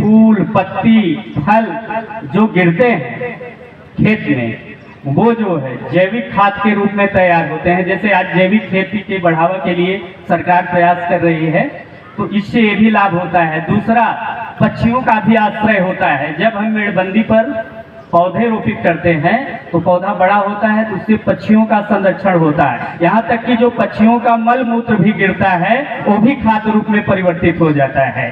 फूल पत्ती फल जो गिरते हैं खेत में, वो जो है जैविक खाद के रूप में तैयार होते हैं। जैसे आज जैविक खेती के बढ़ावा के लिए सरकार प्रयास कर रही है, तो इससे ये भी लाभ होता है। दूसरा, पक्षियों का भी आश्रय होता है। जब हम मेड़बंदी पर पौधे रोपित करते हैं तो पौधा बड़ा होता है, तो उससे पक्षियों का संरक्षण होता है। यहाँ तक कि जो पक्षियों का मल मूत्र भी गिरता है वो भी खाद रूप में परिवर्तित हो जाता है।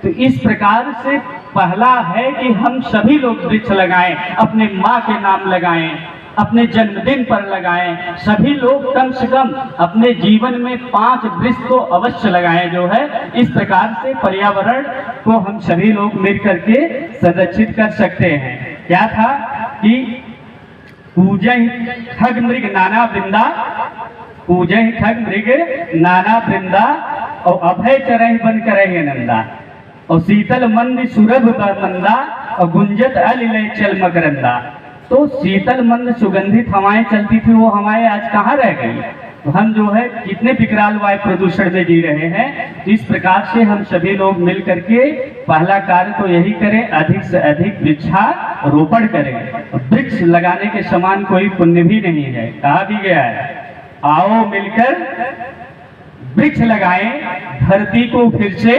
तो इस प्रकार से पहला है कि हम सभी लोग वृक्ष लगाएं, अपने माँ के नाम लगाएं, अपने जन्मदिन पर लगाएं। सभी लोग कम से कम अपने जीवन में 5 वृक्ष तो अवश्य लगाएं। जो है इस प्रकार से पर्यावरण को हम सभी लोग मिल करके संरक्षित कर सकते हैं। क्या था कि पूजहि खग मृग नाना वृंदा, पूजहि खग मृग नाना वृंदा, और अभय चरहि बन करहि नंदा, और शीतल मंद सुरभ मंदा, और गुंजत अलिलय चल मकरंदा। तो शीतल मंद सुगंधित हवाएं चलती थी, वो हवाएं आज कहाँ रह गई। तो हम जो है कितने विकराल वायु प्रदूषण में जी रहे हैं। तो इस प्रकार से हम सभी लोग मिल करके पहला कार्य तो यही करें, अधिक से अधिक वृक्षारोपण करें। वृक्ष लगाने के समान कोई पुण्य भी नहीं है। कहा भी गया है, आओ मिलकर वृक्ष लगाएं, धरती को फिर से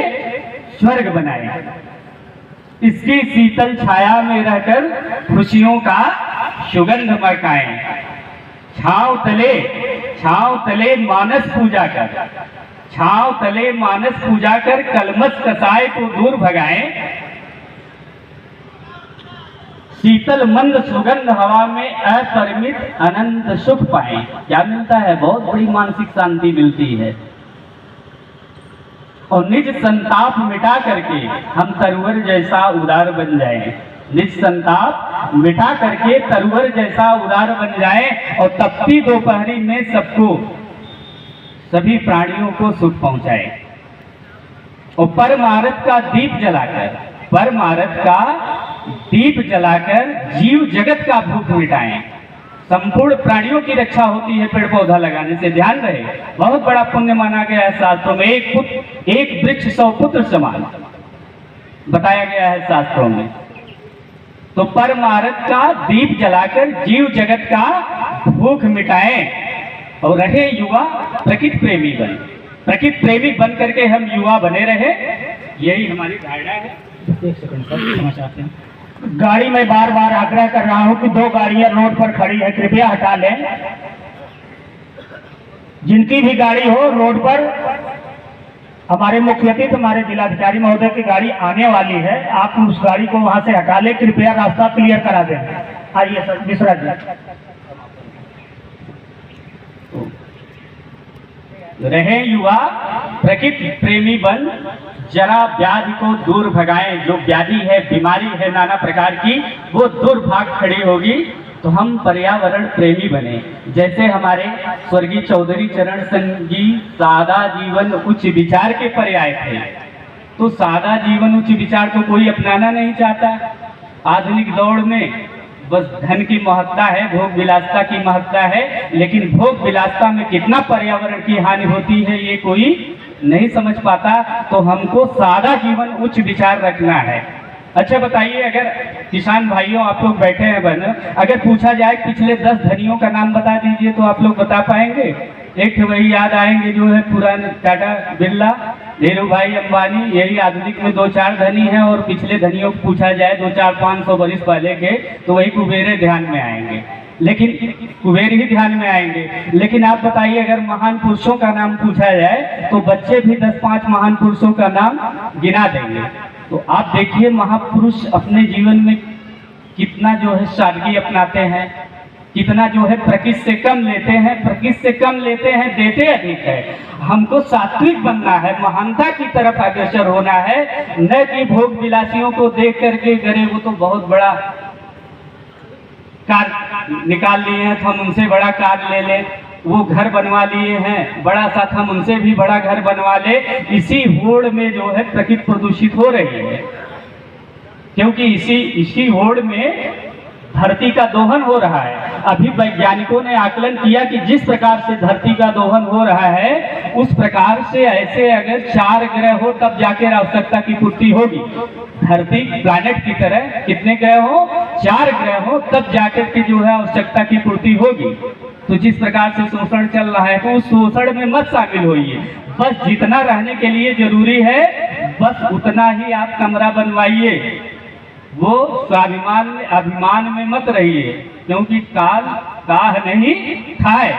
स्वर्ग बनाएं, इसकी शीतल छाया में रहकर खुशियों का सुगंध महकाएं। छांव तले मानस पूजा कर, छांव तले मानस पूजा कर, कलमश कसाय को दूर भगाएं। शीतल मंद सुगंध हवा में अपरिमित अनंत सुख पाएं। क्या मिलता है? बहुत बड़ी मानसिक शांति मिलती है। और निज संताप मिटा करके हम तरुवर जैसा उदार बन जाएं। निज संताप मिटा करके तरुवर जैसा उदार बन जाएं, और तपती दोपहरी में सबको, सभी प्राणियों को सुख पहुंचाएं। और परमार्थ का दीप जलाकर, परमार्थ का दीप जलाकर जीव जगत का भूख मिटाएं। संपूर्ण प्राणियों की रक्षा होती है पेड़ पौधा लगाने से, ध्यान रहे। बहुत बड़ा पुण्य माना गया है शास्त्रों में। एक वृक्ष 100 पुत्र समान बताया गया है शास्त्रों में। तो परमार्थ का दीप जलाकर जीव जगत का भूख मिटाएं, और रहे युवा प्रकृति प्रेमी बन। प्रकृति प्रेमी बन करके हम युवा बने रहे, यही हमारी धारणा है। एक सेकंड सर, क्षमा चाहते हैं। गाड़ी में बार बार आग्रह कर रहा हूं कि 2 गाड़ियां रोड पर खड़ी है, कृपया हटा लें। जिनकी भी गाड़ी हो रोड पर, हमारे मुख्य अतिथि हमारे जिलाधिकारी महोदय की गाड़ी आने वाली है, आप उस गाड़ी को वहां से हटा लें, कृपया रास्ता क्लियर करा दें। आइए सर मिश्रा जी। रहे युवा प्रकृति प्रेमी बन, जरा व्याधि को दूर भगाएं। जो व्याधि है, बीमारी है नाना प्रकार की, वो दूर भाग खड़ी होगी तो हम पर्यावरण प्रेमी बने। जैसे हमारे स्वर्गीय चौधरी चरण सिंह जी सादा जीवन उच्च विचार के पर्याय थे। तो सादा जीवन उच्च विचार तो कोई अपनाना नहीं चाहता। आधुनिक दौड़ में बस धन की महत्ता है, भोग विलासता की महत्ता है, लेकिन भोग विलासता में कितना पर्यावरण की हानि होती है ये कोई नहीं समझ पाता। तो हमको सादा जीवन उच्च विचार रखना है। अच्छा बताइए, अगर किसान भाइयों आप लोग बैठे हैं बहन, अगर पूछा जाए पिछले 10 धनियों का नाम बता दीजिए तो आप लोग बता पाएंगे? एक वही याद आएंगे जो है पुराने टाटा बिरला, धीरू भाई अंबानी, यही आधुनिक में 2-4 धनी हैं। और पिछले धनियों को पूछा जाए 200-500 वर्ष पहले के, तो वही कुबेरे ध्यान में आएंगे, लेकिन कुबेर ही ध्यान में आएंगे। लेकिन आप बताइए, अगर महान पुरुषों का नाम पूछा जाए तो बच्चे भी 10-5 महान पुरुषों का नाम गिना देंगे। तो आप देखिए महापुरुष अपने जीवन में कितना जो है सादगी अपनाते हैं, कितना जो है प्रकृति से कम लेते हैं, प्रकृति से कम लेते हैं, देते अधिक है। हमको सात्विक बनना है, महानता की तरफ अग्रसर होना है, न कि भोग विलासियों को देख करके करे वो तो बहुत बड़ा कार निकाल लिए हैं तो हम उनसे बड़ा कार ले लें, वो घर बनवा लिए हैं बड़ा सा, हम उनसे भी बड़ा घर बनवा ले। इसी होड़ में जो है प्रकृति प्रदूषित हो रही है, क्योंकि इसी होड़ में धरती का दोहन हो रहा है। अभी वैज्ञानिकों ने आकलन किया कि जिस प्रकार से धरती का दोहन हो रहा है, उस प्रकार से ऐसे अगर 4 ग्रह हो तब जाकर आवश्यकता की पूर्ति होगी। धरती प्लैनेट की तरह कितने ग्रह हो? 4 ग्रह हो, तब जाकर के जो है आवश्यकता की पूर्ति होगी। तो जिस प्रकार से शोषण चल रहा है, तो उस शोषण में मत शामिल होइए। बस जितना रहने के लिए जरूरी है, बस उतना ही आप कमरा बनवाइए। वो स्वाभिमान में, अभिमान में मत रहिए, क्योंकि काल काह नहीं खाए,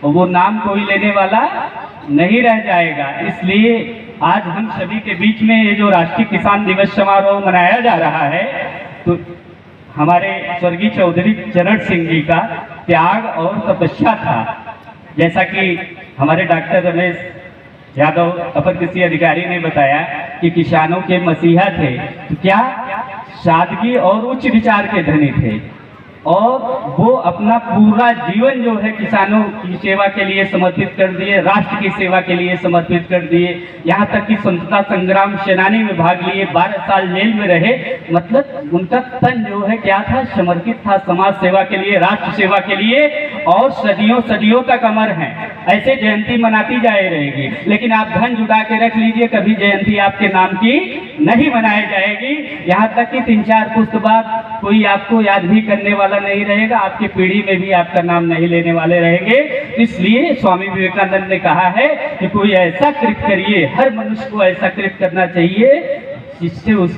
और वो नाम कोई लेने वाला नहीं रह जाएगा। इसलिए आज हम सभी के बीच में ये जो राष्ट्रीय किसान दिवस समारोह मनाया जा रहा है, तो हमारे स्वर्गीय चौधरी चरण सिंह जी का त्याग और तपस्या था। जैसा कि हमारे डॉक्टर रमेश यादव अपर कृषि अधिकारी ने बताया कि किसानों के मसीहा थे, तो क्या सादगी और उच्च विचार के धनी थे, और वो अपना पूरा जीवन जो है किसानों की सेवा के लिए समर्पित कर दिए, राष्ट्र की सेवा के लिए समर्पित कर दिए। यहाँ तक कि स्वतंत्रता संग्राम सेनानी में भाग लिए, 12 साल जेल में रहे। मतलब उनका तन जो है क्या था? समर्पित था समाज सेवा के लिए, राष्ट्र सेवा के लिए, और सदियों सदियों तक अमर हैं। ऐसे जयंती मनाती जाए रहेगी, लेकिन आप धन जुटा के रख लीजिए, कभी जयंती आपके नाम की नहीं मनाई जाएगी। यहाँ तक कि 3-4 पुस्त बाद कोई आपको याद भी करने वाला नहीं रहेगा, आपकी पीढ़ी में भी आपका नाम नहीं लेने वाले रहेंगे। इसलिए स्वामी विवेकानंद ने कहा है कि कोई ऐसा कृत्य करिए, हर मनुष्य को ऐसा कृत्य करना चाहिए जिससे उस